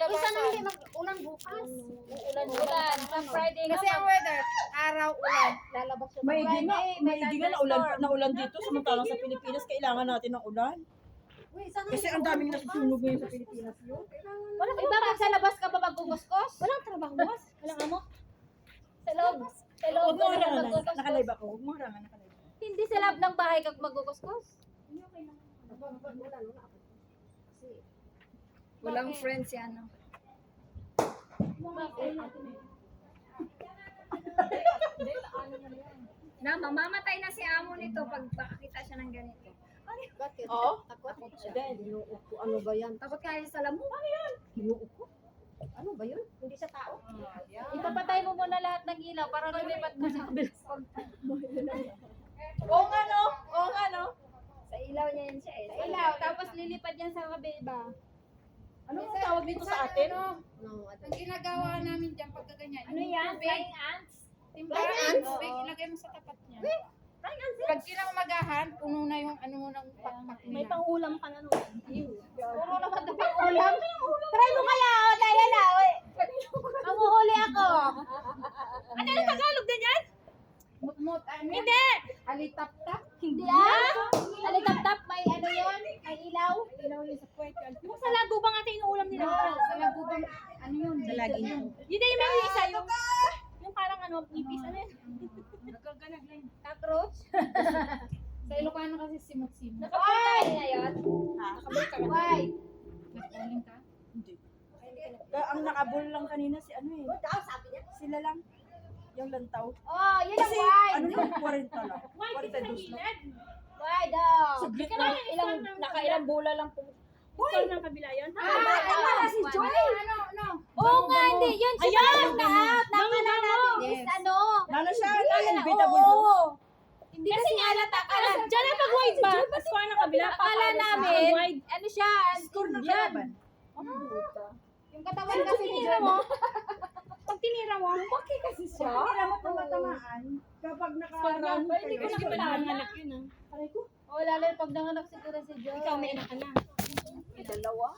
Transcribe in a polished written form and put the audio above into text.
Isa na hindi mag-ulan bukas. Ulan. Sa Friday nga. Kasi ang weather, araw, ulan. Lalabas yung Maigi nga na ulan dito. Samantalang sa Pilipinas, kailangan natin ng ulan. Kasi ang daming nasusunog ngayon sa Pilipinas yun. Bakit sa labas ka ba magguguskos? Walang trabaho, boss. Walang amo? Sa loob. Sa loob Huwag mo ka na harangan. magguguskos. Nakalive ako. Huwag mo harangan. Nakalive ako. Hindi sa loob ng bahay ka magguguskos. Walang friends yan, no? Na, mamamatay na si amo nito pag makakita siya ng ganito. Bakit? Oo? Takot siya. Then, Ano ba yan? Takot kaya sa lamok. Ano ba yun? Hindi sa tao? Ipapatay mo muna lahat ng ilaw para lumipat ka sa kabila. Oo nga no? Oo nga no? Sa ilaw niya yun siya eh. Ilaw, tapos lilipad yan sa kabila. Ano ang tawag dito sa atin? No, Ang ginagawa namin dyan pagka ganyan. Ano yan? Flying ants? Timbangan, tubig, ilagay mo sa tapat niya. Pag kinamagahan, puno na yung ano mo ng pakpak may nila. pang-ulam ka na nun. Puro naman na pang-ulam. Try mo kaya, dahil na, oy. Mamuhuli ako. Ano yung Tagalog din yan? Mut-mut, ano? Hindi. Alitap-tap. Hindi Alitap-tap, may ano yun? May ilaw. Ilaw yun sa puwet. Yung sa lago ba nga tayo inuulam nila? Sa lagubang, ano yun? Sa lagi niyo. Yun na yung may isa yung parang ano, ipis, ano yun? Nagkagalag lang. Cockroach. Sa Ilocano kasi simot-simot. Nakapunta na yun. Why? Nagkaling ka? Hindi. Ang nakabol lang kanina si ano eh. Sila lang. Yung lantaw. Oh, yun ang Kasi why. ano lang, 40 lang. 42 lang. Why daw? Saglit lang. Nakailang bola lang po. Ikaw ng kabila yun? Si Joy. Ano? Oo nga, hindi. Yun siya. Ayan! Nakala natin is Yes. ano. Lalo siya, Oo. inevitable yun. Hindi kasi alata. Diyan na pag-wide ba? Score ng kabila. Akala namin, Wide. ano siya, Score na Indian. kalaban. Yung katawan kasi ni Tinira John. mo? Pag tinira mo, Okay kasi siya. Hindi naman tumatamaan. Kapag naka-round kayo. hindi ko na nanganak yun ah. Oh, lalo pag nanganak siguro si John. Ikaw may anak ka na. Dalawa.